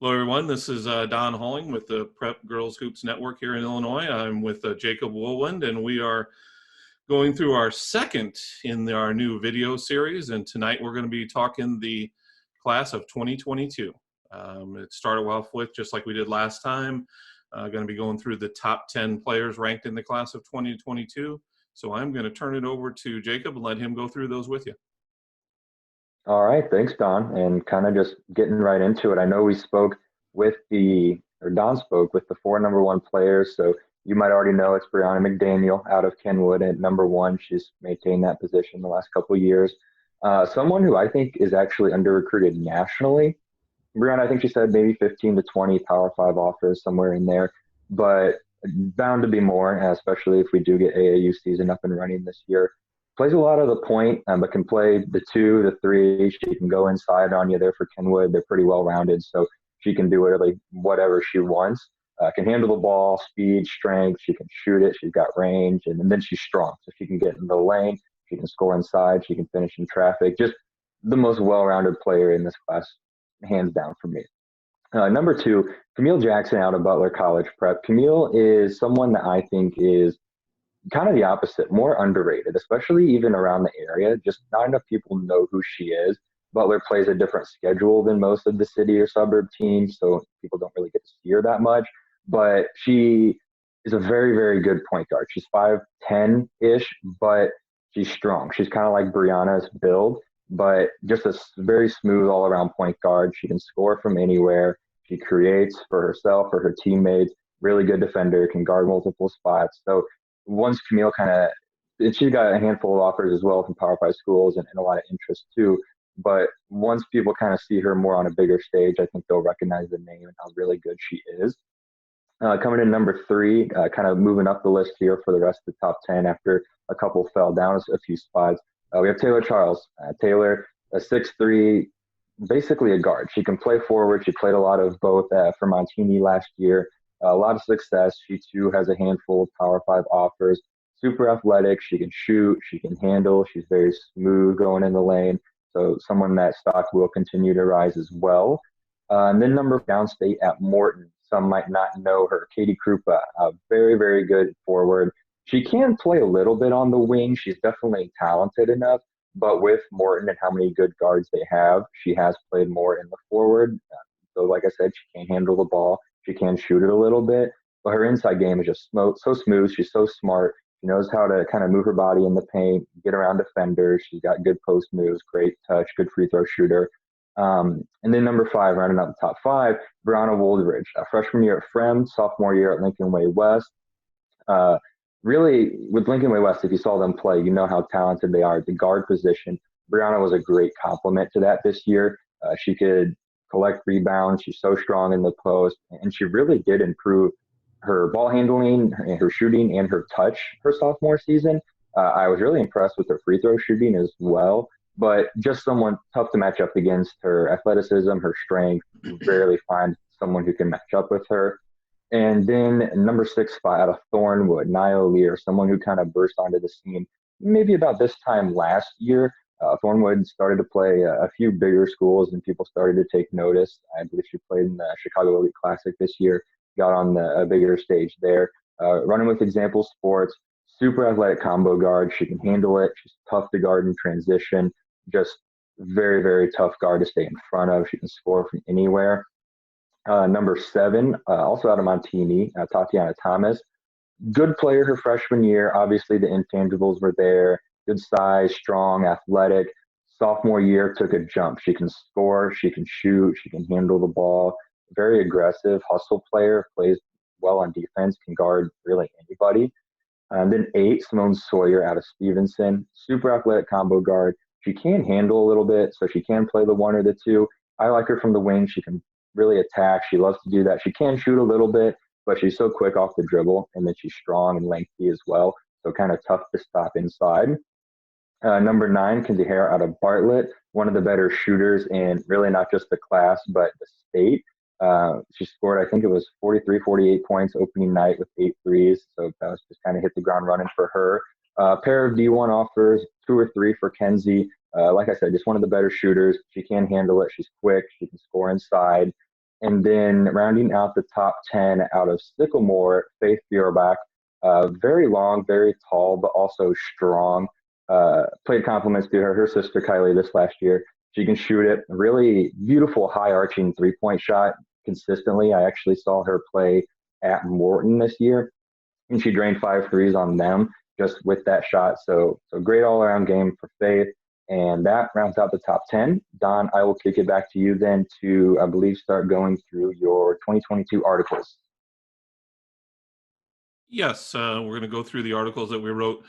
Hello, everyone. This is Don Halling with the Prep Girls Hoops Network here in Illinois. I'm with Jacob Wohlwend, and we are going through our second in our new video series. And tonight we're going to be talking the class of 2022. It started off with, just like we did last time, going to be going through the top 10 players ranked in the class of 2022. So I'm going to turn it over to Jacob and let him go through those with you. All right, thanks, Don. And kind of just getting right into it. I know we spoke with Don spoke with the four number one players. So you might already know it's Brianna McDaniel out of Kenwood at number one. She's maintained that position the last couple of years. Someone who I think is actually under recruited nationally. Brianna, I think she said maybe 15 to 20 Power 5 offers, somewhere in there. But bound to be more, especially if we do get AAU season up and running this year. Plays a lot of the point, but can play the 2, the 3. She can go inside on you there for Kenwood. They're pretty well-rounded, so she can do whatever she wants. Can handle the ball, speed, strength. She can shoot it. She's got range, and then she's strong. So she can get in the lane. She can score inside. She can finish in traffic. Just the most well-rounded player in this class, hands down for me. Number 2, Camille Jackson out of Butler College Prep. Camille is someone that I think is kind of the opposite, more underrated, especially even around the area. Just not enough people know who she is. Butler plays a different schedule than most of the city or suburb teams, so people don't really get to see her that much. But she is a very, very good point guard. She's 5'10"-ish, but she's strong. She's kind of like Brianna's build, but just a very smooth all-around point guard. She can score from anywhere. She creates for herself, for her teammates. Really good defender, can guard multiple spots. So once Camille she's got a handful of offers as well from Power 5 schools and a lot of interest too. But once people kind of see her more on a bigger stage, I think they'll recognize the name and how really good she is. Coming in number 3, kind of moving up the list here for the rest of the top 10 after a couple fell down a few spots. We have Taylor Charles. Taylor, a 6'3", basically a guard. She can play forward. She played a lot of both for Montini last year. A lot of success. She too has a handful of Power 5 offers. Super athletic. She can shoot. She can handle. She's very smooth going in the lane. So someone that stock will continue to rise as well. And then number downstate at Morton. Some might not know her. Katie Krupa, very, very good forward. She can play a little bit on the wing. She's definitely talented enough. But with Morton and how many good guards they have, she has played more in the forward. So like I said, she can't handle the ball. She can shoot it a little bit, but her inside game is just so smooth. She's so smart. She knows how to kind of move her body in the paint, get around defenders. She's got good post moves, great touch, good free throw shooter. And then number 5, rounding out the top 5, Brianna Woldridge, a freshman year at Frem, sophomore year at Lincoln Way West. Really, with Lincoln Way West, if you saw them play, you know how talented they are at the guard position. Brianna was a great complement to that this year. She could collect rebounds. She's so strong in the post, and she really did improve her ball handling and her shooting and her touch her sophomore season. I was really impressed with her free throw shooting as well, but just someone tough to match up against. Her athleticism, her strength. You rarely find someone who can match up with her. And then number 6 spot out of Thornwood, Nia Lear, someone who kind of burst onto the scene maybe about this time last year. Thornwood started to play a few bigger schools, and people started to take notice. I believe she played in the Chicago Elite Classic this year, got on a bigger stage there. Running with Example Sports, super athletic combo guard. She can handle it. She's tough to guard in transition. Just very, very tough guard to stay in front of. She can score from anywhere. Number 7, also out of Montini, Tatiana Thomas. Good player her freshman year. Obviously, the intangibles were there. Good size, strong, athletic. Sophomore year took a jump. She can score, she can shoot, she can handle the ball. Very aggressive, hustle player, plays well on defense, can guard really anybody. And then 8, Simone Sawyer out of Stevenson. Super athletic combo guard. She can handle a little bit, so she can play the 1 or the 2. I like her from the wing. She can really attack. She loves to do that. She can shoot a little bit, but she's so quick off the dribble, and then she's strong and lengthy as well. So kind of tough to stop inside. Number 9, Kinsey Hare out of Bartlett, one of the better shooters in really not just the class, but the state. She scored, I think it was 43, 48 points opening night with 8 threes. So that was just kind of hit the ground running for her. A pair of D1 offers, 2 or 3 for Kenzie. Like I said, just one of the better shooters. She can handle it. She's quick. She can score inside. And then rounding out the top 10 out of Sycamore, Faith Bierbach, very long, very tall, but also strong. Played compliments to her sister Kylie this last year. She can shoot it. Really beautiful high arching 3-point shot consistently. I actually saw her play at Morton this year, and she drained 5 threes on them just with that shot. So great all around game for Faith. And that rounds out the top 10. Don, I will kick it back to you then to, I believe, start going through your 2022 articles. Yes, we're going to go through the articles that we wrote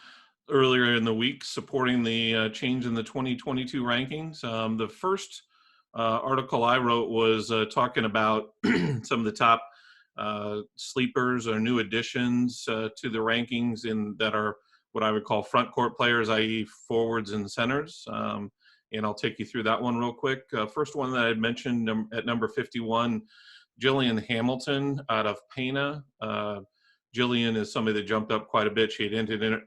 earlier in the week supporting the change in the 2022 rankings. The first article I wrote was talking about some of the top sleepers or new additions to the rankings that are what I would call front court players, i.e. forwards and centers. And I'll take you through that one real quick. First one that I had mentioned at number 51, Jillian Hamilton out of Pana. Jillian is somebody that jumped up quite a bit. She had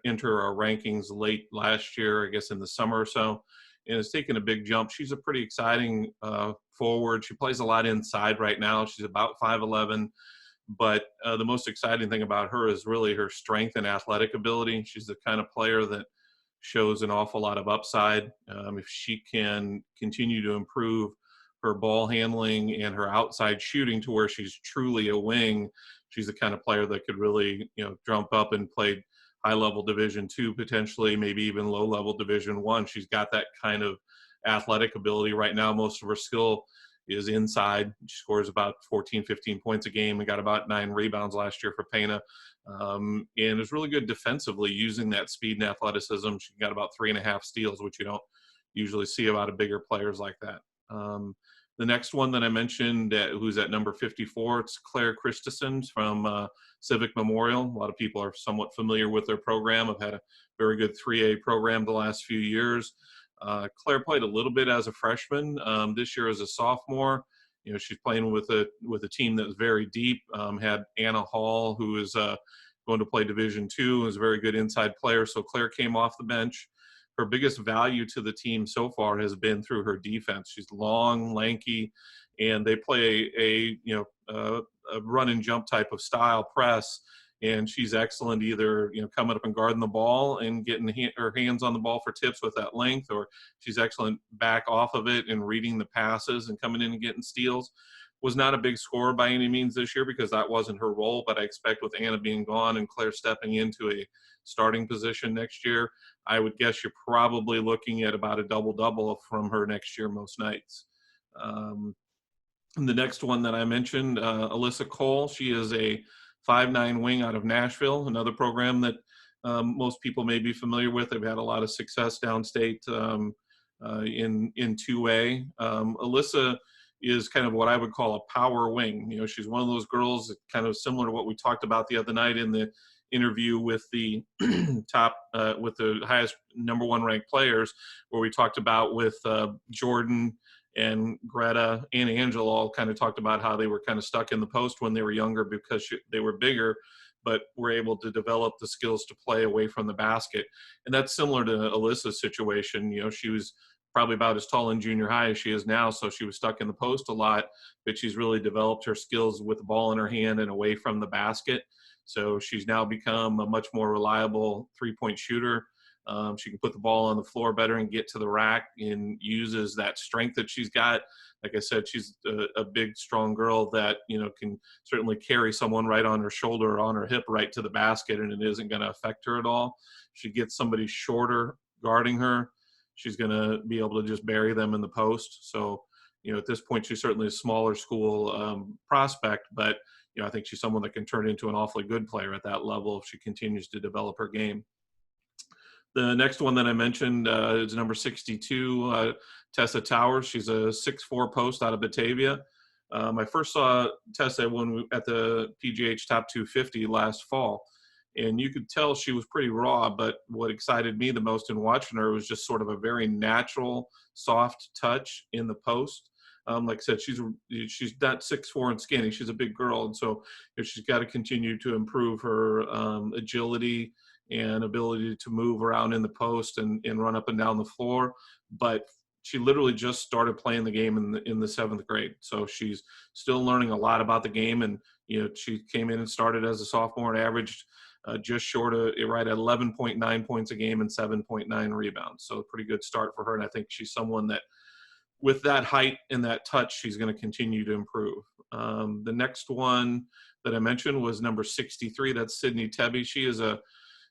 enter our rankings late last year, I guess in the summer or so, and has taken a big jump. She's a pretty exciting forward. She plays a lot inside right now. She's about 5'11", but the most exciting thing about her is really her strength and athletic ability. She's the kind of player that shows an awful lot of upside. If she can continue to improve her ball handling and her outside shooting to where she's truly a wing, she's the kind of player that could really, jump up and play high-level Division II, potentially, maybe even low-level Division I. She's got that kind of athletic ability. Right now, most of her skill is inside. She scores about 14, 15 points a game and got about 9 rebounds last year for Pana. And is really good defensively using that speed and athleticism. She got about 3.5 steals, which you don't usually see about a bigger players like that. The next one that I mentioned, who's at number 54, it's Claire Christensen from Civic Memorial. A lot of people are somewhat familiar with their program. I've had a very good 3A program the last few years. Claire played a little bit as a freshman. This year as a sophomore, she's playing with a team that was very deep. Had Anna Hall, who is going to play Division II, is a very good inside player. So Claire came off the bench. Her biggest value to the team so far has been through her defense. She's long, lanky, and they play a run and jump type of style press. And she's excellent either, coming up and guarding the ball and getting her hands on the ball for tips with that length, or she's excellent back off of it and reading the passes and coming in and getting steals. Was not a big scorer by any means this year because that wasn't her role, but I expect with Anna being gone and Claire stepping into a starting position next year, I would guess you're probably looking at about a double-double from her next year most nights. The next one that I mentioned, Alyssa Cole, she is a 5'9" wing out of Nashville, another program that most people may be familiar with. They've had a lot of success downstate in 2A. Alyssa is kind of what I would call a power wing. She's one of those girls that kind of similar to what we talked about the other night in the interview with the with the highest number 1 ranked players, where we talked about with Jordan and Greta and Angela all kind of talked about how they were kind of stuck in the post when they were younger because they were bigger, but were able to develop the skills to play away from the basket. And that's similar to Alyssa's situation. She was probably about as tall in junior high as she is now, so she was stuck in the post a lot, but she's really developed her skills with the ball in her hand and away from the basket. So she's now become a much more reliable 3-point shooter. She can put the ball on the floor better and get to the rack, and uses that strength that she's got. Like I said, she's a big, strong girl that, can certainly carry someone right on her shoulder or on her hip right to the basket, and it isn't going to affect her at all. She gets somebody shorter guarding her, she's going to be able to just bury them in the post. So, at this point, she's certainly a smaller school prospect, but, I think she's someone that can turn into an awfully good player at that level if she continues to develop her game. The next one that I mentioned is number 62, Tessa Towers. She's a 6'4" post out of Batavia. I first saw Tessa at the PGH Top 250 last fall, and you could tell she was pretty raw, but what excited me the most in watching her was just sort of a very natural, soft touch in the post. Like I said, she's not 6'4" and skinny. She's a big girl, and so she's got to continue to improve her agility and ability to move around in the post and run up and down the floor. But she literally just started playing the game in the 7th grade. So she's still learning a lot about the game. And, she came in and started as a sophomore and averaged just short of right at 11.9 points a game and 7.9 rebounds. So a pretty good start for her. And I think she's someone that with that height and that touch, she's going to continue to improve. The next one that I mentioned was number 63. That's Sydney Tebby. She is a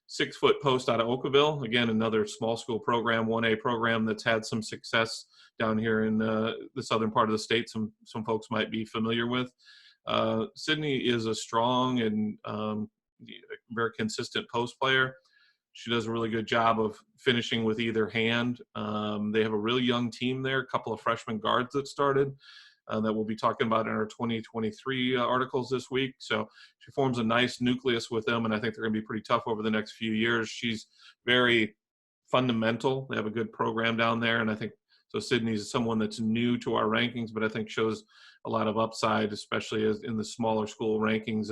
6-foot post out of Oakville. Again, another small school program, 1A program that's had some success down here in the southern part of the state. Some folks might be familiar with. Sydney is a strong and very consistent post player. She does a really good job of finishing with either hand. They have a really young team there, a couple of freshman guards that started that we'll be talking about in our 2023 articles this week. So she forms a nice nucleus with them, and I think they're going to be pretty tough over the next few years. She's very fundamental. They have a good program down there, and I think so. Sydney's someone that's new to our rankings, but I think shows a lot of upside, especially as in the smaller school rankings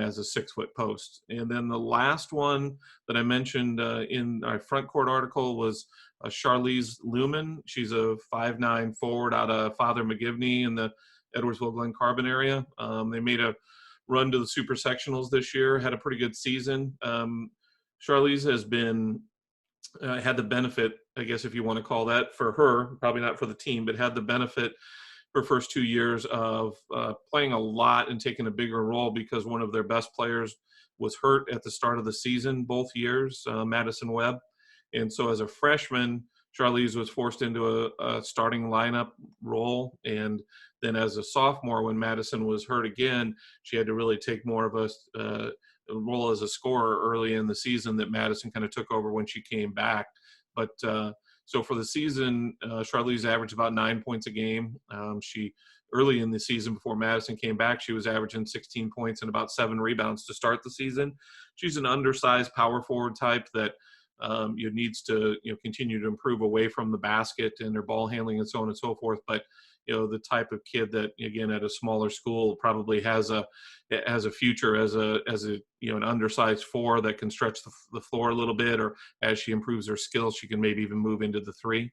as a 6-foot post. And then the last one that I mentioned in our front court article was Charlize Lumen. She's a 5'9" forward out of Father McGivney in the Edwardsville Glen Carbon area. They made a run to the super sectionals this year, had a pretty good season. Charlize has been had the benefit, I guess if you want to call that, for her, probably not for the team, but had the benefit her first 2 years of playing a lot and taking a bigger role because one of their best players was hurt at the start of the season, both years, Madison Webb. And so as a freshman, Charlize was forced into a starting lineup role. And then as a sophomore, when Madison was hurt again, she had to really take more of a role as a scorer early in the season that Madison kind of took over when she came back. But so for the season, Charlize averaged about 9 points a game. She early in the season before Madison came back, she was averaging 16 points and about 7 rebounds to start the season. She's an undersized power forward type that needs to continue to improve away from the basket and her ball handling and so on and so forth. But the type of kid that, again, at a smaller school probably has a future as an undersized 4 that can stretch the floor a little bit, or as she improves her skills, she can maybe even move into the 3.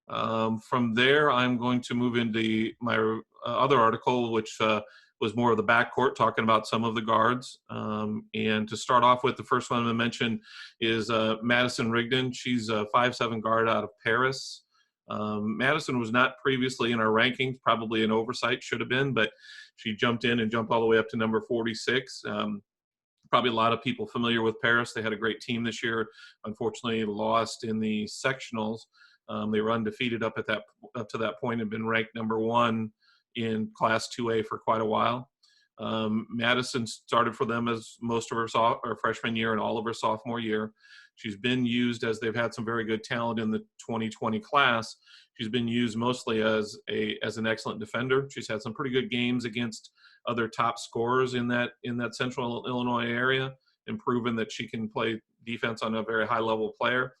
From there, I'm going to move into my other article, which was more of the backcourt, talking about some of the guards. And to start off with, the first one I mentioned is Madison Rigdon. She's a 5'7" guard out of Paris. Madison was not previously in our rankings, probably an oversight, should have been, but she jumped in and jumped all the way up to number 46. Probably a lot of people familiar with Paris. They had a great team this year. Unfortunately, lost in the sectionals. They were undefeated up to that point and been ranked number 1 in Class 2A for quite a while. Madison started for them as most of her freshman year and all of her sophomore year. She's been used, as they've had some very good talent in the 2020 class. She's been used mostly as an excellent defender. She's had some pretty good games against other top scorers in that central Illinois area, and proven that she can play defense on a very high level player.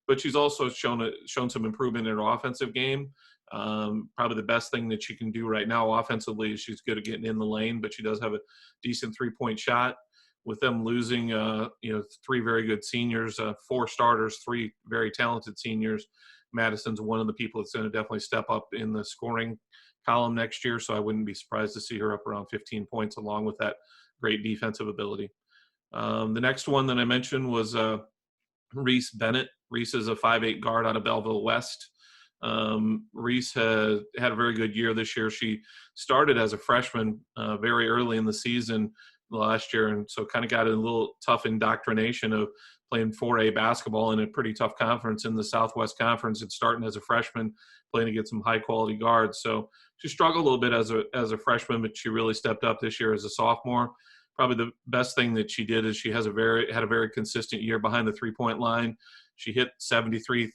But she's also shown some improvement in her offensive game. Probably the best thing that she can do right now offensively is she's good at getting in the lane, but she does have a decent 3-point shot. With them losing, 3 very good seniors, 4 starters, 3 very talented seniors, Madison's one of the people that's going to definitely step up in the scoring column next year. So I wouldn't be surprised to see her up around 15 points along with that great defensive ability. The next one that I mentioned was Reese Bennett. Reese is a 5'8" guard out of Belleville West. Reese had a very good year this year. She started as a freshman very early in the season last year, and so kind of got a little tough indoctrination of playing 4A basketball in a pretty tough conference in the Southwest Conference, and starting as a freshman playing against some high quality guards. So she struggled a little bit as a freshman, but she really stepped up this year as a sophomore. Probably the best thing that she did is she had a very consistent year behind the 3-point line. She hit 73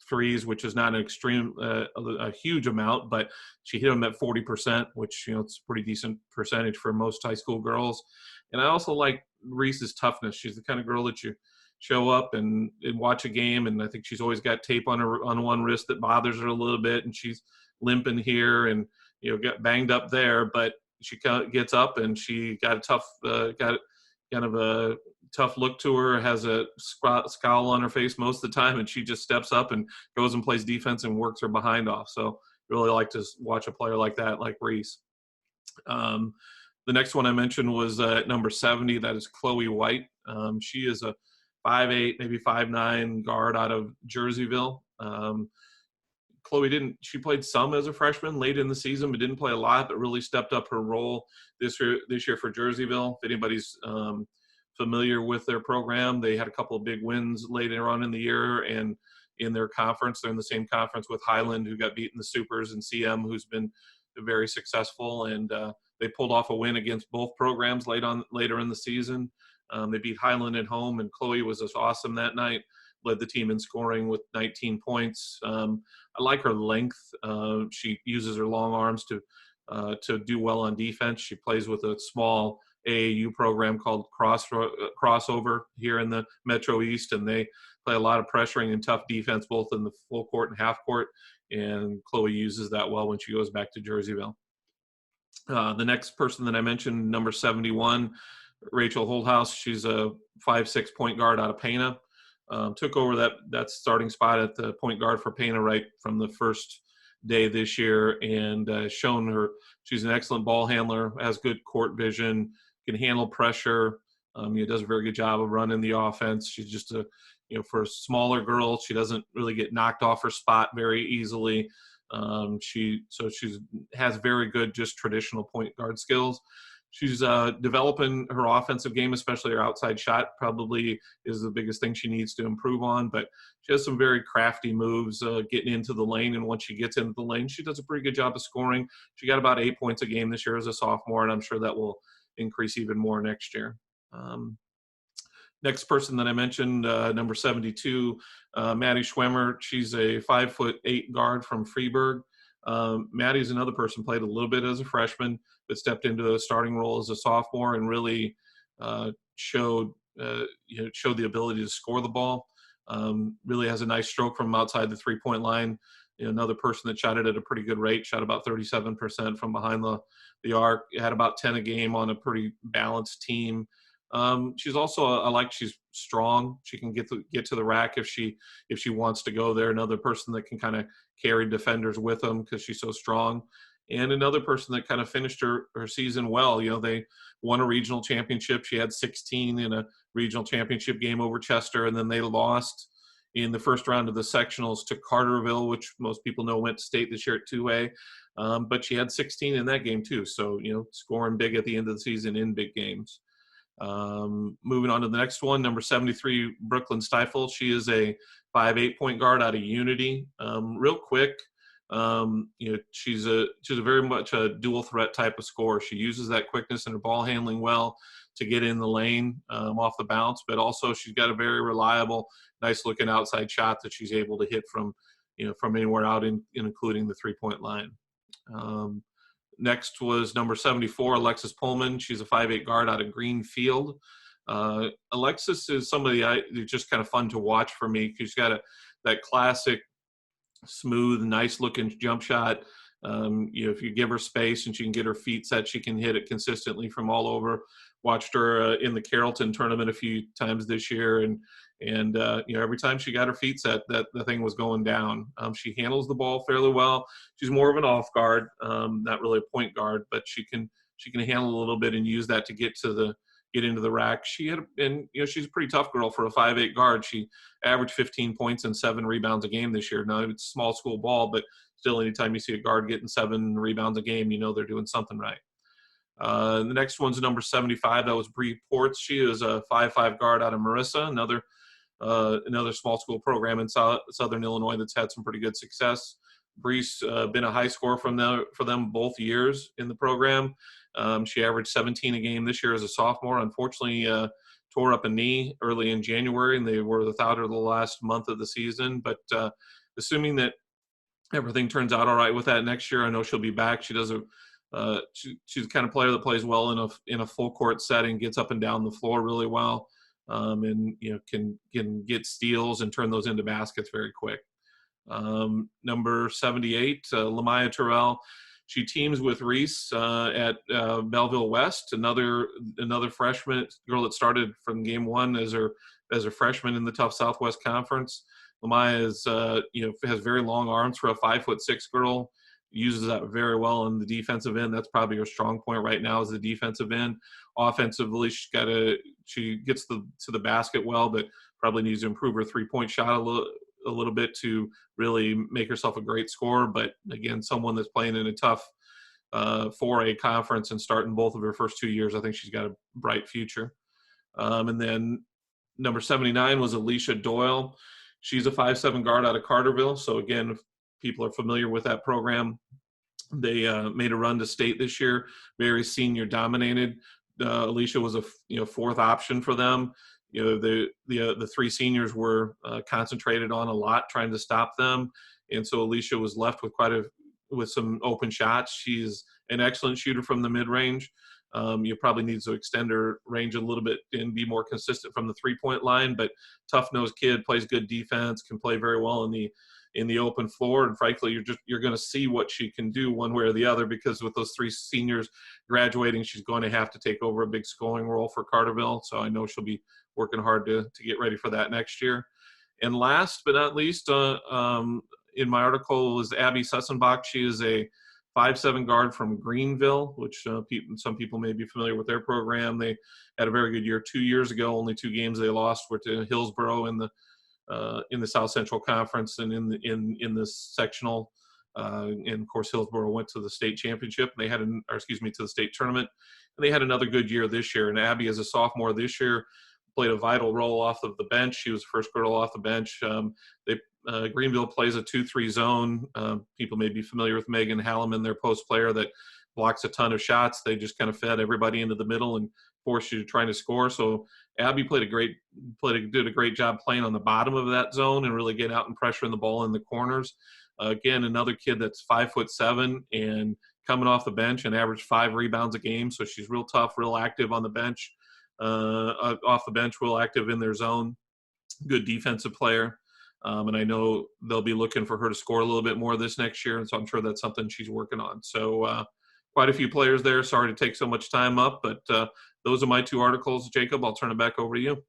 threes, which is not an extreme, a huge amount, but she hit them at 40%, which, it's a pretty decent percentage for most high school girls. And I also like Reese's toughness. She's the kind of girl that you show up and watch a game, and I think she's always got tape on one wrist that bothers her a little bit, and she's limping here and, got banged up there, but she gets up and she got a tough, got kind of a tough look to her, has a scowl on her face most of the time, and she just steps up and goes and plays defense and works her behind off. So really like to watch a player like that, like Reese. The next one I mentioned was at number 70. That is Chloe White. She is a 5'8", maybe 5'9" guard out of Jerseyville. She played some as a freshman late in the season, but didn't play a lot, but really stepped up her role this year for Jerseyville. If anybody's familiar with their program, they had a couple of big wins later on in the year, and in their conference, they're in the same conference with Highland, who got beat in the Supers, and CM, who's been very successful. And they pulled off a win against both programs later in the season. They beat Highland at home, and Chloe was just awesome that night. Led the team in scoring with 19 points. I like her length. She uses her long arms to do well on defense. She plays with a small AAU program called Crossover here in the Metro East, and they play a lot of pressuring and tough defense both in the full court and half court, and Chloe uses that well when she goes back to Jerseyville. The next person that I mentioned, number 71, Rachel Holdhouse. She's a 5'6" point guard out of Pana. Took over that starting spot at the point guard for Pana right from the first day this year, and shown her she's an excellent ball handler, has good court vision, can handle pressure. Does a very good job of running the offense. She's just for a smaller girl, she doesn't really get knocked off her spot very easily. She has very good just traditional point guard skills. She's developing her offensive game, especially her outside shot probably is the biggest thing she needs to improve on. But she has some very crafty moves getting into the lane. And once she gets into the lane, she does a pretty good job of scoring. She got about 8 points a game this year as a sophomore, and I'm sure that will increase even more next year. Next person that I mentioned, number 72, Maddie Schwemmer. She's a 5'8" guard from Freeburg. Maddie's another person, played a little bit as a freshman, but stepped into a starting role as a sophomore and really showed the ability to score the ball. Really has a nice stroke from outside the three-point line. Another person that shot it at a pretty good rate, shot about 37% from behind the arc. Had about 10 a game on a pretty balanced team. She's also she's strong. She can get to the rack if she wants to go there. Another person that can kind of carry defenders with them because she's so strong. And another person that kind of finished her season well. They won a regional championship. She had 16 in a regional championship game over Chester, and then they lost in the first round of the sectionals to Carterville, which most people know went to state this year at 2A. But she had 16 in that game too. So, scoring big at the end of the season in big games. Moving on to the next one, number 73, Brooklyn Stifle. She is a 5'8" point guard out of Unity. Real quick, she's a very much a dual threat type of scorer. She uses that quickness and her ball handling well to get in the lane off the bounce, but also she's got a very reliable, nice looking outside shot that she's able to hit from anywhere out including the 3-point line. Next was number 74, Alexis Pullman. She's a 5'8" guard out of Greenfield. Alexis is somebody who's just kind of fun to watch for me because she's got that classic, smooth, nice-looking jump shot. If you give her space and she can get her feet set, she can hit it consistently from all over. Watched her in the Carrollton tournament a few times this year, and every time she got her feet set, that the thing was going down. She handles the ball fairly well. She's more of an off guard, not really a point guard, but she can handle a little bit and use that to get into the rack. She's a pretty tough girl for a 5'8" guard. She averaged 15 points and 7 rebounds a game this year. Now it's small school ball, but still, anytime you see a guard getting 7 rebounds a game, they're doing something right. The next one's number 75. That was Bree Ports. She is a 5'5" guard out of Marissa, another small school program in Southern Illinois that's had some pretty good success. Bree's been a high scorer for them both years in the program. She averaged 17 a game this year as a sophomore. Unfortunately, tore up a knee early in January, and they were without her the last month of the season. But assuming that everything turns out all right with that next year, I know she'll be back. She does she's the kind of player that plays well in a full court setting, gets up and down the floor really well, and can get steals and turn those into baskets very quick. Number 78, Lamaya Terrell. she teams with Reese at Belleville West, another freshman girl that started from game one as a freshman in the tough Southwest Conference. Lamaya is has very long arms for a 5'6" girl. Uses that very well in the defensive end. That's probably her strong point right now is the defensive end. Offensively, she gets to the basket well, but probably needs to improve her 3-point shot a little bit to really make herself a great scorer. But again, someone that's playing in a tough 4A conference and starting both of her first 2 years, I think she's got a bright future. And then number 79 was Alicia Doyle. She's a 5'7" guard out of Carterville. So again, if people are familiar with that program, they made a run to state this year, very senior dominated. Alicia was a fourth option for them. The three seniors were concentrated on a lot, trying to stop them, and so Alicia was left with some open shots. She's an excellent shooter from the mid range. You probably need to extend her range a little bit and be more consistent from the 3-point line. But tough-nosed kid, plays good defense, can play very well in the open floor. And frankly, you're going to see what she can do one way or the other, because with those three seniors graduating, she's going to have to take over a big scoring role for Carterville. So I know she'll be working hard to get ready for that next year. And last but not least, in my article is Abby Sussenbach. She is a 5'7" guard from Greenville, which some people may be familiar with their program. They had a very good year 2 years ago. Only 2 games they lost were to Hillsborough in the South Central Conference and in this sectional. And of course, Hillsborough went to the state championship. They had to the state tournament, and they had another good year this year. And Abby, as a sophomore this year, played a vital role off of the bench. She was the first girl off the bench. Greenville plays a 2-3 zone. People may be familiar with Megan Halliman, their post player that blocks a ton of shots. They just kind of fed everybody into the middle and forced you to trying to score. So Abby did a great job playing on the bottom of that zone and really getting out and pressuring the ball in the corners. Again, another kid that's 5'7" and coming off the bench and averaged 5 rebounds a game. So she's real tough, real active on the bench, off the bench, real active in their zone. Good defensive player. And I know they'll be looking for her to score a little bit more this next year. And so I'm sure that's something she's working on. So quite a few players there. Sorry to take so much time up, but those are my 2 articles. Jacob, I'll turn it back over to you.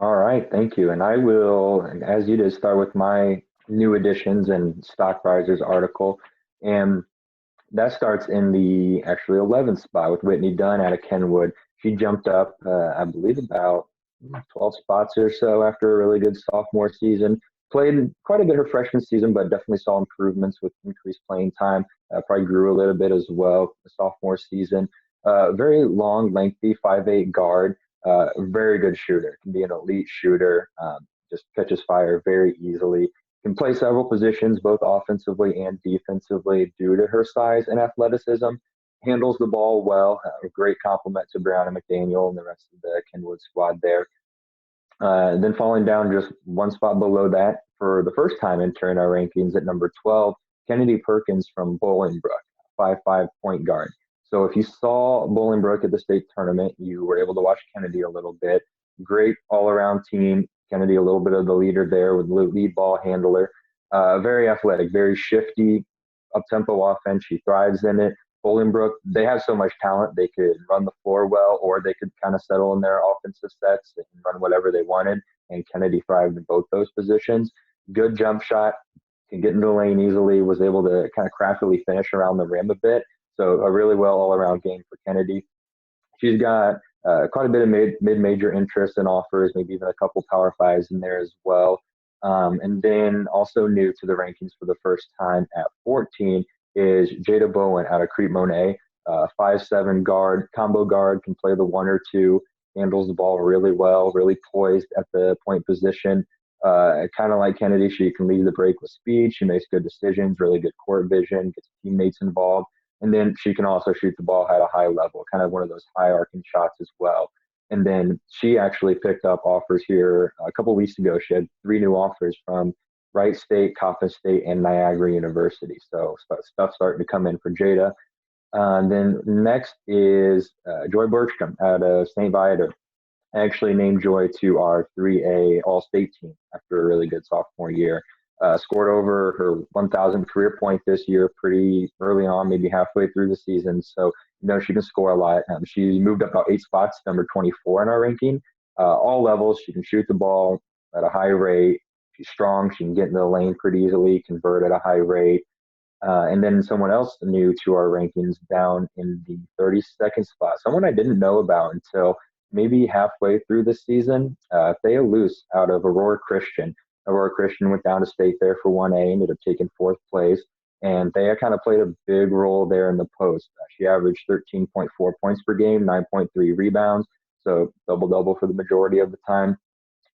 All right, thank you. And I will, as you did, start with my new additions and stock risers article. And that starts in the actually 11th spot with Whitney Dunn out of Kenwood. She jumped up, I believe, about 12 spots or so after a really good sophomore season. Played quite a bit her freshman season, but definitely saw improvements with increased playing time. Probably grew a little bit as well the sophomore season. Very long, lengthy 5'8" guard. Very good shooter. Can be an elite shooter. Just catches fire very easily. Can play several positions, both offensively and defensively, due to her size and athleticism. Handles the ball well. A great compliment to Brianna McDaniel and the rest of the Kenwood squad there. Then falling down just one spot below that for the first time entering our rankings at number 12, Kennedy Perkins from Bolingbrook, 5'5" point guard. So if you saw Bolingbrook at the state tournament, you were able to watch Kennedy a little bit. Great all-around team. Kennedy, a little bit of the leader there with lead ball handler. Very athletic, very shifty, up-tempo offense. She thrives in it. Bolingbrook, they have so much talent. They could run the floor well, or they could kind of settle in their offensive sets and run whatever they wanted. And Kennedy thrived in both those positions. Good jump shot, can get into the lane easily, was able to kind of craftily finish around the rim a bit. So a really well all-around game for Kennedy. She's got quite a bit of mid-major interest and offers, maybe even a couple Power Fives in there as well. And then also new to the rankings for the first time at 14 is Jada Bowen out of Crete Monet, 5'7" guard, combo guard, can play the 1 or 2, handles the ball really well, really poised at the point position. Kind of like Kennedy, she can lead the break with speed. She makes good decisions, really good court vision, gets teammates involved. And then she can also shoot the ball at a high level, kind of one of those high arcing shots as well. And then she actually picked up offers here a couple of weeks ago. She had 3 new offers from Wright State, Coppin State, and Niagara University. So stuff starting to come in for Jada. Then next is Joy Bergstrom out of St. Viator. I actually named Joy to our 3A All-State team after a really good sophomore year. Scored over her 1,000th career point this year pretty early on, maybe halfway through the season. So, she can score a lot. She moved up about 8 spots, number 24 in our ranking. All levels, she can shoot the ball at a high rate. She's strong. She can get into the lane pretty easily, convert at a high rate. And then someone else new to our rankings down in the 32nd spot, someone I didn't know about until maybe halfway through the season, Thea Luce out of Aurora Christian. Aurora Christian went down to state there for 1A, ended up taking fourth place. And Thea kind of played a big role there in the post. She averaged 13.4 points per game, 9.3 rebounds, so double-double for the majority of the time.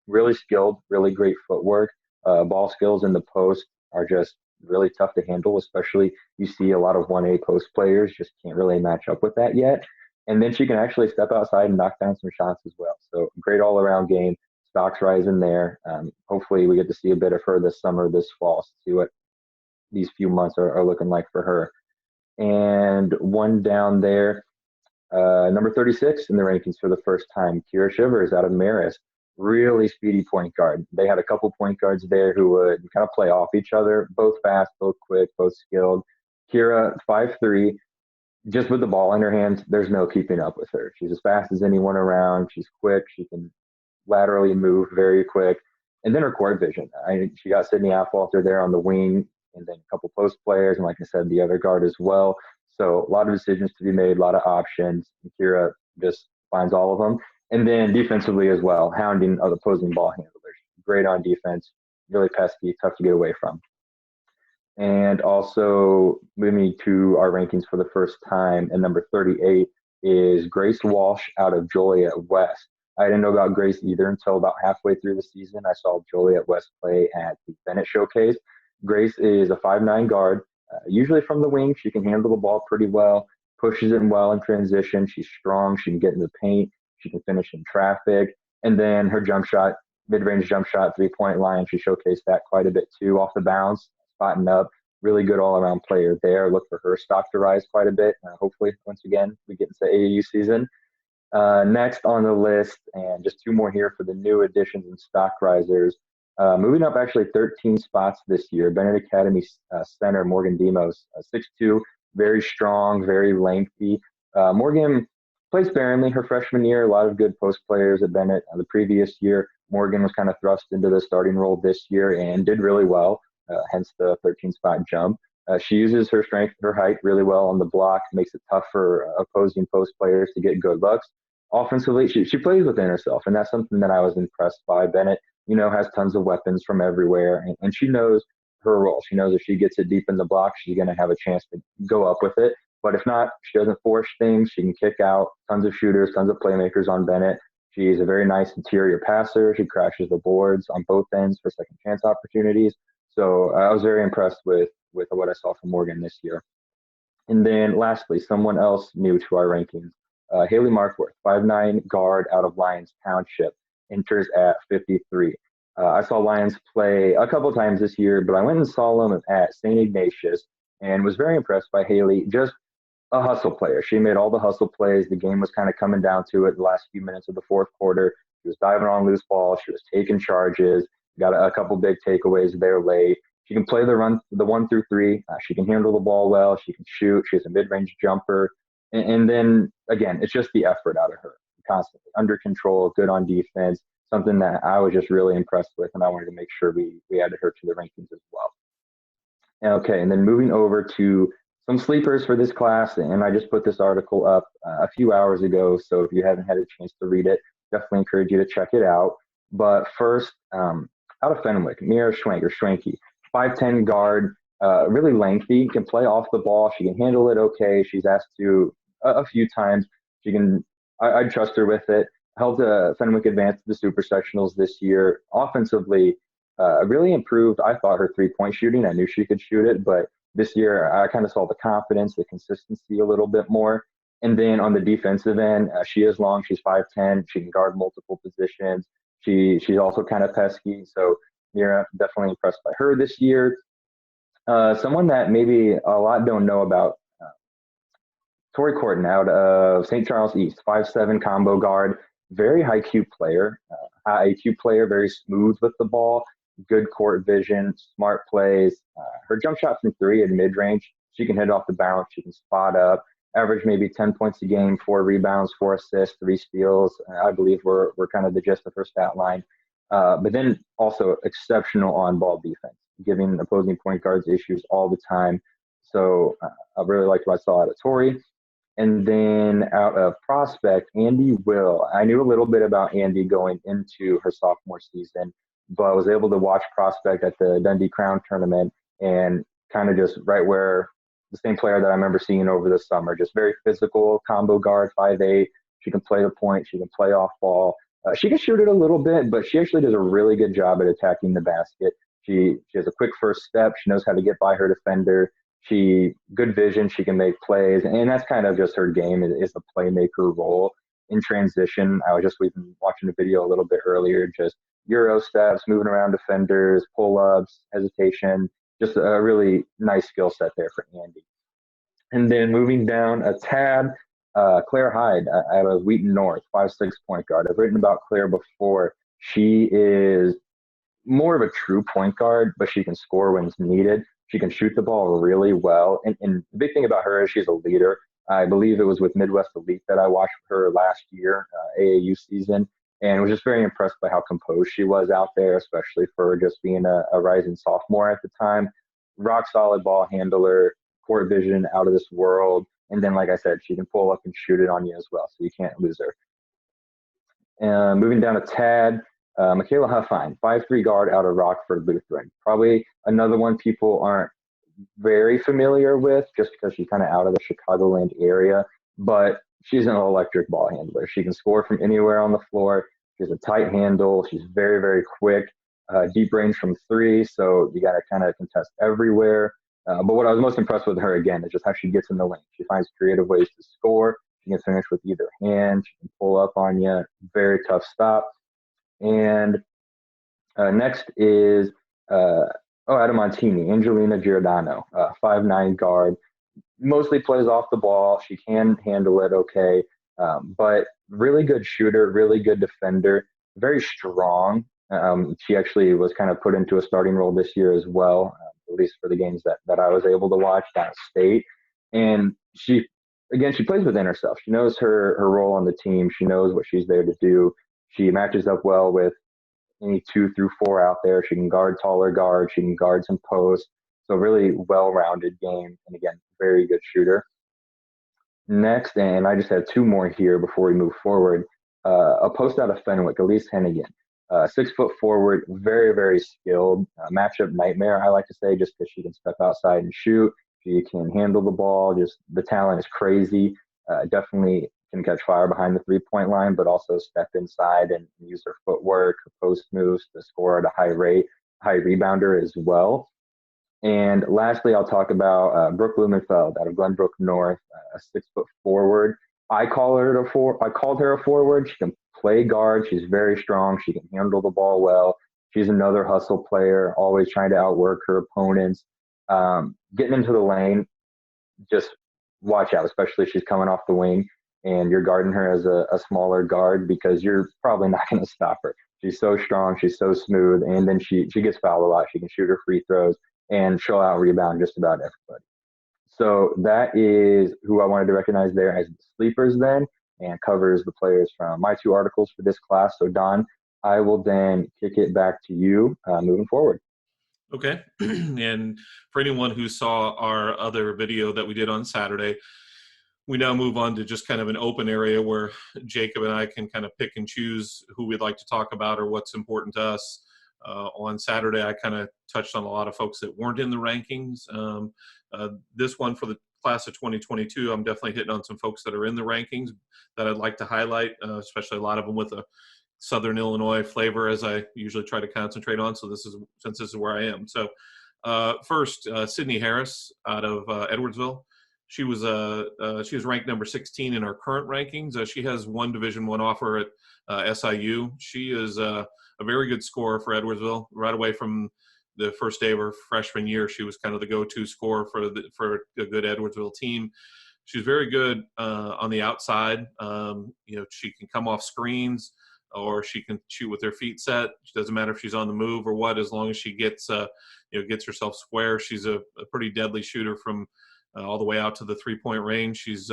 Really skilled, really great footwork. Ball skills in the post are just really tough to handle, especially you see a lot of 1A post players just can't really match up with that yet. And then she can actually step outside and knock down some shots as well. So great all-around game. Stock's rising there. Hopefully we get to see a bit of her this summer, this fall, see what these few months are looking like for her. And one down there, number 36 in the rankings for the first time, Kira Shivers out of Marist. Really speedy point guard. They had a couple point guards there who would kind of play off each other, both fast, both quick, both skilled. Kira, 5'3", just with the ball in her hands, there's no keeping up with her. She's as fast as anyone around. She's quick. She can laterally move very quick. And then her court vision. She got Sydney Affalter there on the wing, and then a couple post players, and like I said, the other guard as well. So a lot of decisions to be made, a lot of options. Kira just finds all of them. And then defensively as well, hounding of opposing ball handlers. Great on defense, really pesky, tough to get away from. And also moving to our rankings for the first time, and number 38 is Grace Walsh out of Joliet West. I didn't know about Grace either until about halfway through the season. I saw Joliet West play at the Bennett Showcase. Grace is a 5'9" guard, usually from the wing. She can handle the ball pretty well, pushes it well in transition. She's strong. She can get in the paint. She can finish in traffic. And then her jump shot, mid-range jump shot, three-point line, she showcased that quite a bit too, off the bounce, spotting up. Really good all-around player there. Look for her stock to rise quite a bit. Hopefully, once again, we get into AAU season. Next on the list, and just two more here for the new additions and stock risers. Moving up actually 13 spots this year, Bennett Academy center Morgan Demos, 6'2", very strong, very lengthy. Morgan played sparingly her freshman year, a lot of good post players at Bennett. The previous year, Morgan was kind of thrust into the starting role this year and did really well, hence the 13-spot jump. She uses her strength, her height really well on the block, makes it tough for opposing post players to get good looks. Offensively, she plays within herself, and that's something that I was impressed by. Bennett, has tons of weapons from everywhere, and she knows her role. She knows if she gets it deep in the block, she's going to have a chance to go up with it. But if not, she doesn't force things. She can kick out. Tons of shooters, tons of playmakers on Bennett. She's a very nice interior passer. She crashes the boards on both ends for second chance opportunities. So I was very impressed with what I saw from Morgan this year. And then lastly, someone else new to our rankings, Haley Markworth, 5'9" guard out of Lyons Township, enters at 53. I saw Lyons play a couple times this year, but I went and saw them at St. Ignatius and was very impressed by Haley. Just a hustle player. She made all the hustle plays. The game was kind of coming down to it the last few minutes of the fourth quarter. She was diving on loose balls. She was taking charges. Got a couple big takeaways there late. She can play the 1 through 3. She can handle the ball well. She can shoot. She has a mid-range jumper. And then, again, it's just the effort out of her. Constantly under control, good on defense, something that I was just really impressed with, and I wanted to make sure we added her to the rankings as well. Okay, and then moving over to some sleepers for this class, and I just put this article up a few hours ago, so if you haven't had a chance to read it, definitely encourage you to check it out. But first, out of Fenwick, Mira Schwenke, 5'10" guard, really lengthy, can play off the ball. She can handle it okay. She's asked to a few times. I'd trust her with it. Helped Fenwick advance to the Super Sectionals this year. Offensively, really improved, I thought, her three-point shooting. I knew she could shoot it, but this year I kind of saw the confidence, the consistency a little bit more. And then on the defensive end, she is long. She's 5'10". She can guard multiple positions. She's also kind of pesky. So Mira, definitely impressed by her this year. Someone that maybe a lot don't know about, Tori Corton out of St. Charles East, 5'7" combo guard, very high IQ player, very smooth with the ball. good court vision, smart plays. Her jump shot from three and mid range, she can hit off the bounce. She can spot up. Average maybe 10 points a game, 4 rebounds, 4 assists, 3 steals. I believe we're kind of the gist of her stat line. But then also exceptional on-ball defense, giving opposing point guards issues all the time. So I really liked what I saw out of Tori. And then out of prospect, Andy Will. I knew a little bit about Andy going into her sophomore season, but I was able to watch prospect at the Dundee Crown tournament and kind of just right where the same player that I remember seeing over the summer. Just very physical, combo guard, 5'8". She can play the point. She can play off ball. She can shoot it a little bit, but she actually does a really good job at attacking the basket. She has a quick first step. She knows how to get by her defender. She good vision. She can make plays, and that's kind of just her game is the playmaker role in transition. I was just even watching the video a little bit earlier, just Euro steps, moving around defenders, pull-ups, hesitation, just a really nice skill set there for Andy. And then moving down a tad, Claire Hyde out of Wheaton North, 5'6" point guard. I've written about Claire before. She is more of a true point guard, but she can score when it's needed. She can shoot the ball really well. And the big thing about her is she's a leader. I believe it was with Midwest Elite that I watched her last year, AAU season, and was just very impressed by how composed she was out there, especially for just being a rising sophomore at the time. Rock solid ball handler, court vision out of this world. And then, like I said, she can pull up and shoot it on you as well, so you can't lose her. Moving down a tad, Michaela Huffine, 5'3" guard out of Rockford Lutheran. Probably another one people aren't very familiar with just because she's kind of out of the Chicagoland area, but she's an electric ball handler. She can score from anywhere on the floor. She has a tight handle. She's very, very quick, deep range from three, so you got to kind of contest everywhere. But what I was most impressed with her, again, is just how she gets in the lane. She finds creative ways to score. She can finish with either hand. She can pull up on you. Very tough stop. And next is Adamontini, Angelina Giordano, 5'9" guard. Mostly plays off the ball. She can handle it okay, but really good shooter, really good defender, very strong. She actually was kind of put into a starting role this year as well, at least for the games that I was able to watch down state. And she plays within herself. She knows her role on the team. She knows what she's there to do. She matches up well with any 2 through 4 out there. She can guard taller guards. She can guard some posts. So really well-rounded game. And again, very good shooter. Next, and I just have 2 more here before we move forward. A post out of Fenwick, Elise Hennigan. 6 foot forward, very, very skilled. Matchup nightmare, I like to say, just because she can step outside and shoot. She can handle the ball. Just the talent is crazy. Definitely can catch fire behind the 3-point line, but also step inside and use her footwork, her post moves to score at a high rate, high rebounder as well. And lastly, I'll talk about Brooke Blumenfeld out of Glenbrook North, a 6 foot forward. I called her a forward. She can play guard. She's very strong. She can handle the ball well. She's another hustle player, always trying to outwork her opponents. Getting into the lane, just watch out, especially if she's coming off the wing and you're guarding her as a smaller guard, because you're probably not going to stop her. She's so strong. She's so smooth. And then she gets fouled a lot. She can shoot her free throws and she'll out rebound just about everybody. So that is who I wanted to recognize there as the sleepers then, and covers the players from my 2 articles for this class. So Don, I will then kick it back to you moving forward. Okay. And for anyone who saw our other video that we did on Saturday, we now move on to just kind of an open area where Jacob and I can kind of pick and choose who we'd like to talk about or what's important to us. On Saturday, I kind of touched on a lot of folks that weren't in the rankings. This one for the class of 2022, I'm definitely hitting on some folks that are in the rankings that I'd like to highlight, especially a lot of them with a Southern Illinois flavor, as I usually try to concentrate on. So since this is where I am. So first, Sydney Harris out of Edwardsville. She was ranked number 16 in our current rankings. She has one Division I offer at SIU. She is a very good scorer for Edwardsville. Right away from the first day of her freshman year, she was kind of the go-to scorer for a good Edwardsville team. She's very good on the outside. She can come off screens. or she can shoot with her feet set. It doesn't matter if she's on the move or what, as long as she gets gets herself square. She's a pretty deadly shooter from all the way out to the 3-point range. She's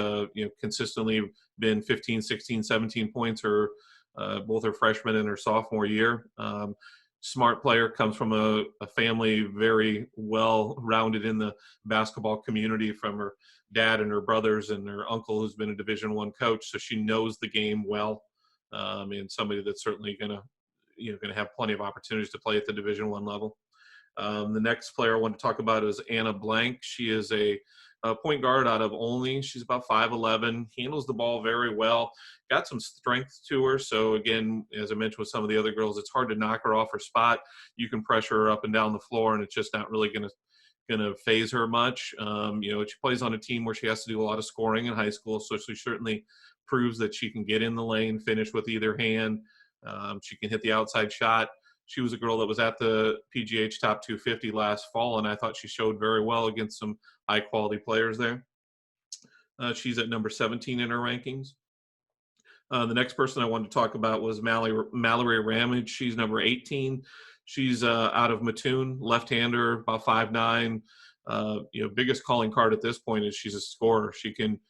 consistently been 15, 16, 17 points her both her freshman and her sophomore year. Smart player, comes from a family very well rounded in the basketball community, from her dad and her brothers and her uncle who's been a Division I coach, so she knows the game well, and somebody that's certainly gonna have plenty of opportunities to play at the Division I level. The next player I want to talk about is Anna Blank. She is a point guard out of Olney. She's about 5'11", handles the ball very well, got some strength to her. So again, as I mentioned with some of the other girls, it's hard to knock her off her spot. You can pressure her up and down the floor, and it's just not really going to phase her much. She plays on a team where she has to do a lot of scoring in high school, so she certainly proves that she can get in the lane, finish with either hand. She can hit the outside shot. She was a girl that was at the PGH Top 250 last fall, and I thought she showed very well against some high-quality players there. She's at number 17 in her rankings. The next person I wanted to talk about was Mallory Ramage. She's number 18. She's out of Mattoon, left-hander, about 5'9". Biggest calling card at this point is she's a scorer. She can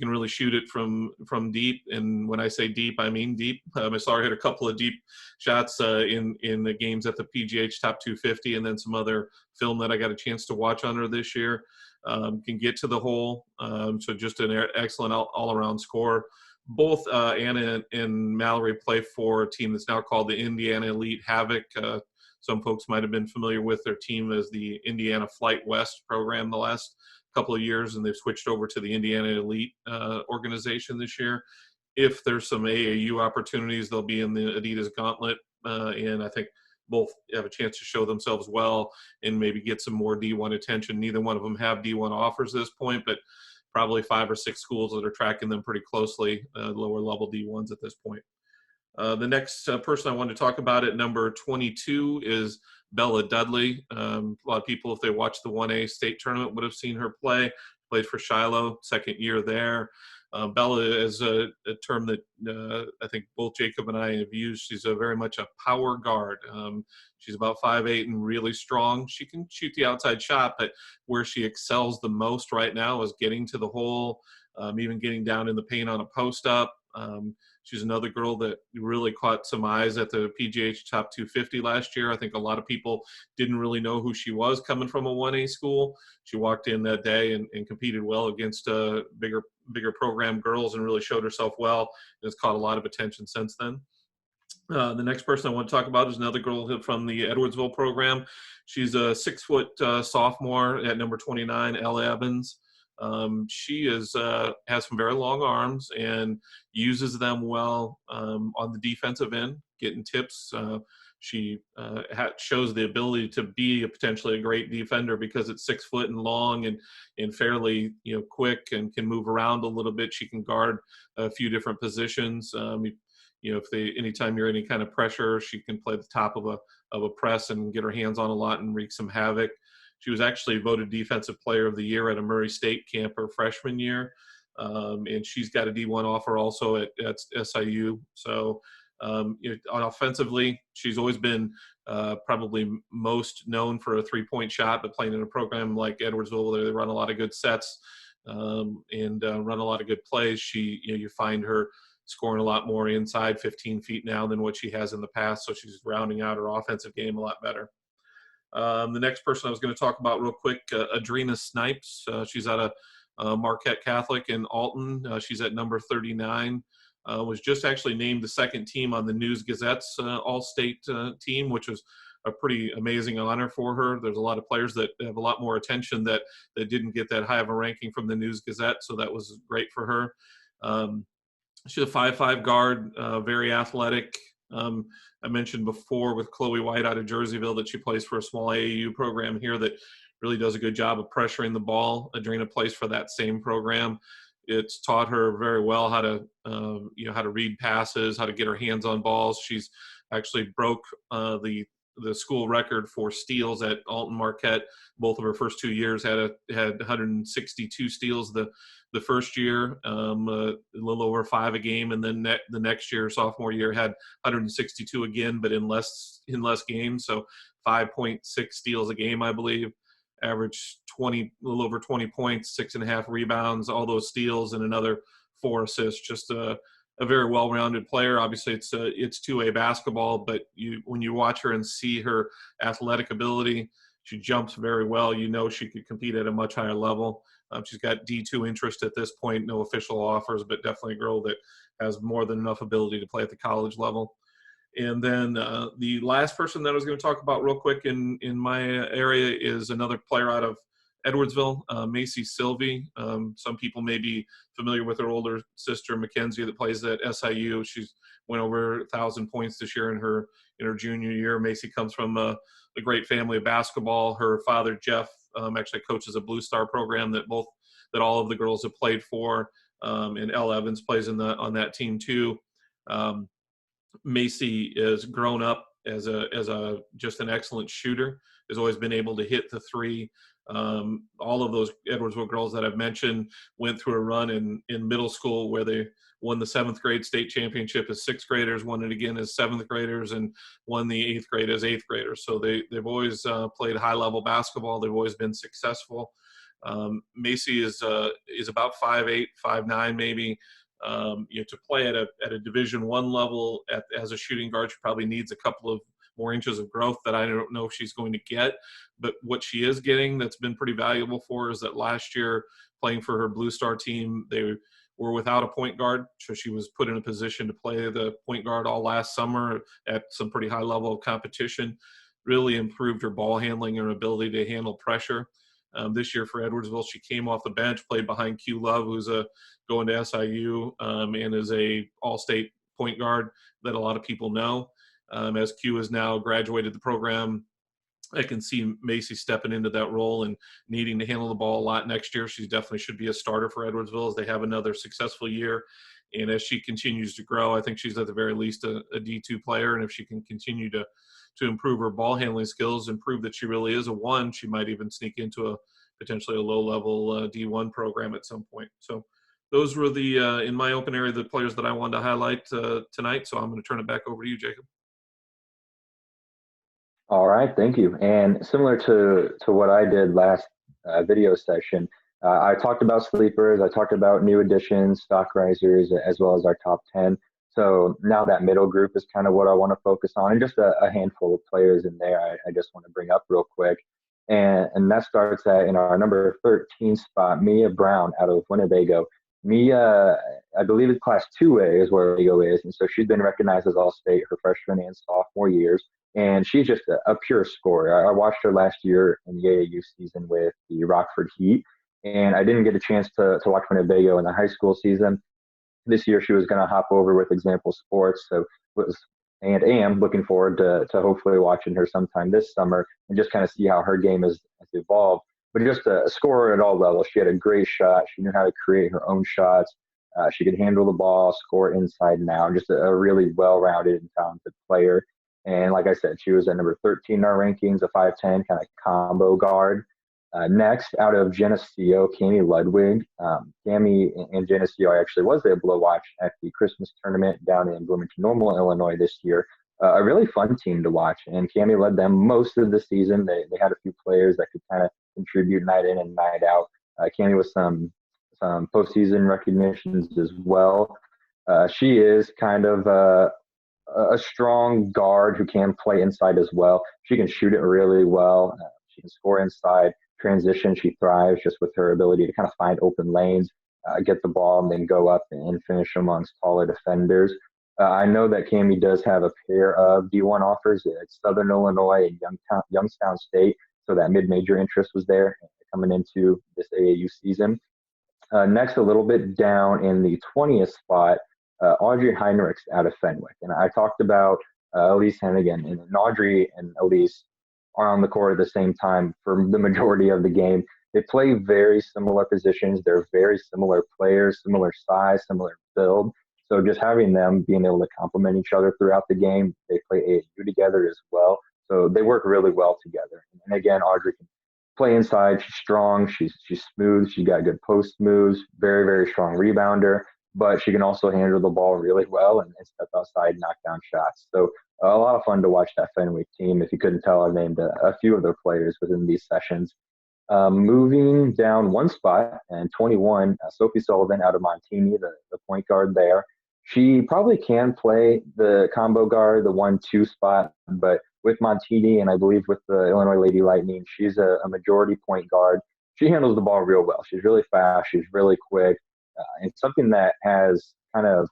really shoot it from deep, and when I say deep, I mean deep. I saw her hit a couple of deep shots in the games at the PGH Top 250, and then some other film that I got a chance to watch on her this year. Can get to the hole, so just an excellent all-around scorer. Both Anna and Mallory play for a team that's now called the Indiana Elite Havoc. Some folks might have been familiar with their team as the Indiana Flight West program the last couple of years, and they've switched over to the Indiana Elite organization this year. If there's some AAU opportunities, they'll be in the Adidas Gauntlet, and I think both have a chance to show themselves well and maybe get some more D1 attention. Neither one of them have D1 offers at this point, but probably 5 or 6 schools that are tracking them pretty closely, lower level D1s at this point. The next person I wanted to talk about at number 22 is Bella Dudley. A lot of people, if they watched the 1A state tournament, would have seen her play. Played for Shiloh, second year there. Bella is a term that I think both Jacob and I have used. She's very much a power guard. She's about 5'8" and really strong. She can shoot the outside shot, but where she excels the most right now is getting to the hole, even getting down in the paint on a post-up. She's another girl that really caught some eyes at the PGH Top 250 last year. I think a lot of people didn't really know who she was coming from a 1A school. She walked in that day and competed well against bigger program girls and really showed herself well, and has caught a lot of attention since then. The next person I want to talk about is another girl from the Edwardsville program. She's a 6-foot sophomore at number 29, Ella Evans. She has some very long arms and uses them well on the defensive end, getting tips. She shows the ability to be potentially a great defender because it's 6 foot and long and fairly quick and can move around a little bit. She can guard a few different positions. Anytime you're any kind of pressure, she can play the top of a press and get her hands on a lot and wreak some havoc. She was actually voted Defensive Player of the Year at a Murray State camp her freshman year. And she's got a D1 offer also at SIU. So offensively, she's always been probably most known for a 3-point shot, but playing in a program like Edwardsville, they run a lot of good sets and run a lot of good plays. You find her scoring a lot more inside 15 feet now than what she has in the past. So she's rounding out her offensive game a lot better. The next person I was going to talk about real quick, Adrena Snipes. She's out of Marquette Catholic in Alton. She's at number 39. Was just actually named the second team on the News Gazette's All-State team, which was a pretty amazing honor for her. There's a lot of players that have a lot more attention that didn't get that high of a ranking from the News Gazette, so that was great for her. She's a 5'5" guard, very athletic. I mentioned before with Chloe White out of Jerseyville that she plays for a small AAU program here that really does a good job of pressuring the ball. Adrena plays for that same program. It's taught her very well how to read passes, how to get her hands on balls. She's actually broke the school record for steals at Alton Marquette. Both of her first 2 years had 162 steals. The the first year, a little over 5 a game, and then the next year, sophomore year, had 162 again, but in less games. So 5.6 steals a game, I believe. Average a little over 20 points, 6.5 rebounds, all those steals, and another 4 assists. Just a very well-rounded player. Obviously, it's two-way basketball, but when you watch her and see her athletic ability, she jumps very well. You know she could compete at a much higher level. She's got D2 interest at this point, no official offers, but definitely a girl that has more than enough ability to play at the college level. And then the last person that I was going to talk about real quick in my area is another player out of Edwardsville, Macy Sylvie. Some people may be familiar with her older sister, Mackenzie, that plays at SIU. She's went over 1,000 points this year in her junior year. Macy comes from a great family of basketball. Her father, Jeff, actually coaches a Blue Star program that all of the girls have played for. And Elle Evans plays on that team too. Macy has grown up as just an excellent shooter. Has always been able to hit the three. All of those Edwardsville girls that I've mentioned went through a run in middle school where they won the 7th grade state championship as 6th graders, won it again as 7th graders, and won the 8th grade as 8th graders. So they've always played high level basketball. They've always been successful. Macy is about 5'8", 5'9", maybe. To play at a Division I level as a shooting guard, she probably needs a couple of more inches of growth that I don't know if she's going to get. But what she is getting that's been pretty valuable for her is that last year, playing for her Blue Star team, they were without a point guard. So she was put in a position to play the point guard all last summer at some pretty high level of competition. Really improved her ball handling and her ability to handle pressure. This year for Edwardsville, she came off the bench, played behind Q Love, who's going to SIU and is a all-state point guard that a lot of people know. As Q has now graduated the program, I can see Macy stepping into that role and needing to handle the ball a lot next year. She definitely should be a starter for Edwardsville as they have another successful year. And as she continues to grow, I think she's at the very least a D2 player. And if she can continue to improve her ball handling skills and prove that she really is a 1, she might even sneak into potentially a low-level D1 program at some point. So those were in my open area, the players that I wanted to highlight tonight. So I'm going to turn it back over to you, Jacob. All right, thank you. And similar to what I did last video session, I talked about sleepers, I talked about new additions, stock risers, as well as our top 10. So now that middle group is kind of what I want to focus on, and just a handful of players in there I just want to bring up real quick. And that starts in our number 13 spot, Mia Brown out of Winnebago. Mia, I believe it's class 2A is where Winnebago is, and so she's been recognized as All-State her freshman and sophomore years. And she's just a pure scorer. I watched her last year in the AAU season with the Rockford Heat, and I didn't get a chance to watch Winnebago in the high school season. This year she was going to hop over with Example Sports, so am looking forward to hopefully watching her sometime this summer and just kind of see how her game has evolved. But just a scorer at all levels. She had a great shot. She knew how to create her own shots. She could handle the ball, score inside and out. Just a really well-rounded and talented player. And like I said, she was at number 13 in our rankings, a 5'10", kind of combo guard. Next, out of Geneseo, Cami Ludwig. Cami and Geneseo, I actually was able to watch at the Christmas tournament down in Bloomington Normal, Illinois this year. A really fun team to watch, and Cami led them most of the season. They had a few players that could kind of contribute night in and night out. Cami with some postseason recognitions as well. She is kind of a strong guard who can play inside as well. She can shoot it really well. She can score inside. Transition, she thrives just with her ability to kind of find open lanes, get the ball, and then go up and finish amongst taller defenders. I know that Cami does have a pair of D1 offers at Southern Illinois and Youngstown State, so that mid-major interest was there coming into this AAU season. Next, a little bit down in the 20th spot, Audrey Heinrichs out of Fenwick. And I talked about Elise Hennigan, and Audrey and Elise are on the court at the same time for the majority of the game. They play very similar positions. They're very similar players, similar size, similar build. So just having them being able to complement each other throughout the game, they play AAU together as well. So they work really well together. And again, Audrey can play inside. She's strong. She's smooth. She got good post moves. Very very strong rebounder. But she can also handle the ball really well and step outside, knock down shots. So a lot of fun to watch that Fenwick team. If you couldn't tell, I've named a few of their players within these sessions. Moving down one spot and 21, Sophie Sullivan out of Montini, the point guard there. She probably can play the combo guard, the 1-2 spot, but with Montini and I believe with the Illinois Lady Lightning, she's a majority point guard. She handles the ball real well. She's really fast. She's really quick. And something that has kind of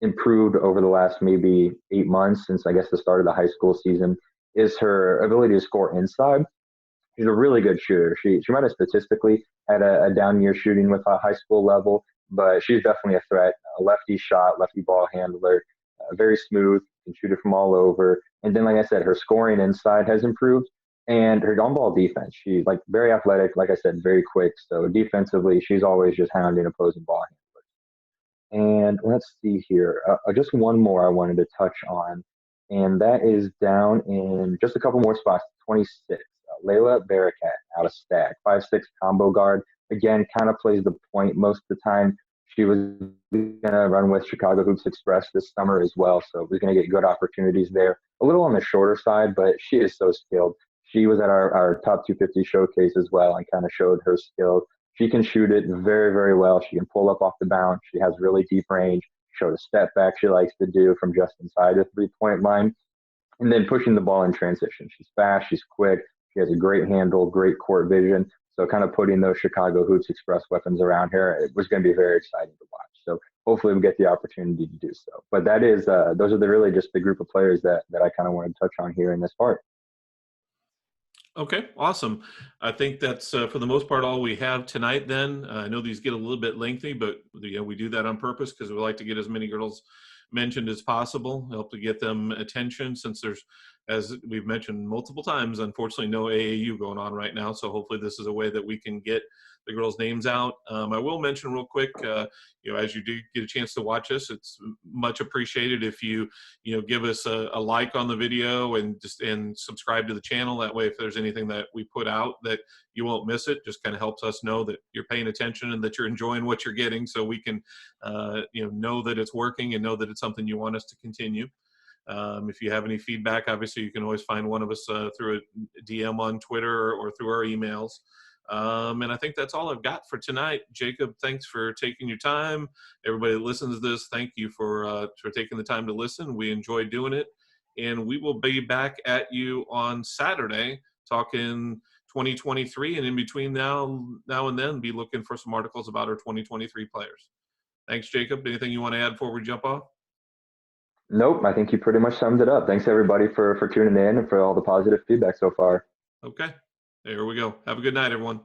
improved over the last maybe 8 months since I guess the start of the high school season is her ability to score inside. She's a really good shooter. She might have statistically had a down year shooting with a high school level, but she's definitely a threat. A lefty shot, lefty ball handler, very smooth, can shoot it from all over. And then, like I said, her scoring inside has improved, and her on ball defense. She's like very athletic, like I said, very quick. So defensively, she's always just hounding opposing ball handlers. And let's see here, just one more I wanted to touch on, and that is down in just a couple more spots. 26. Layla Barakat out of Stag, 5'6" combo guard. Again, kind of plays the point most of the time. She was going to run with Chicago Hoops Express this summer as well, so we're going to get good opportunities there. A little on the shorter side, but she is so skilled. She was at our top 250 showcase as well and kind of showed her skills. She can shoot it very, very well. She can pull up off the bounce. She has really deep range. Showed a step back she likes to do from just inside the three-point line. And then pushing the ball in transition. She's fast. She's quick. She has a great handle, great court vision. So kind of putting those Chicago Hoops Express weapons around her, it was going to be very exciting to watch. So hopefully we get the opportunity to do so. But that is, those are really just the group of players that I kind of wanted to touch on here in this part. Okay, awesome. I think that's for the most part all we have tonight then. I know these get a little bit lengthy, but we do that on purpose because we like to get as many girls mentioned as possible, help to get them attention since there's, as we've mentioned multiple times, unfortunately no AAU going on right now. So hopefully this is a way that we can get the girls' names out. I will mention real quick, as you do get a chance to watch us, it's much appreciated if you give us a like on the video and subscribe to the channel. That way, if there's anything that we put out, that you won't miss it. Just kind of helps us know that you're paying attention and that you're enjoying what you're getting, so we can know that it's working and know that it's something you want us to continue. If you have any feedback, obviously you can always find one of us through a DM on Twitter or through our emails. And I think that's all I've got for tonight. Jacob, thanks for taking your time. Everybody that listens to this, thank you for taking the time to listen. We enjoy doing it. And we will be back at you on Saturday talking 2023. And in between now and then, be looking for some articles about our 2023 players. Thanks, Jacob. Anything you want to add before we jump off? Nope, I think you pretty much summed it up. Thanks everybody for tuning in and for all the positive feedback so far. Okay, there we go. Have a good night, everyone.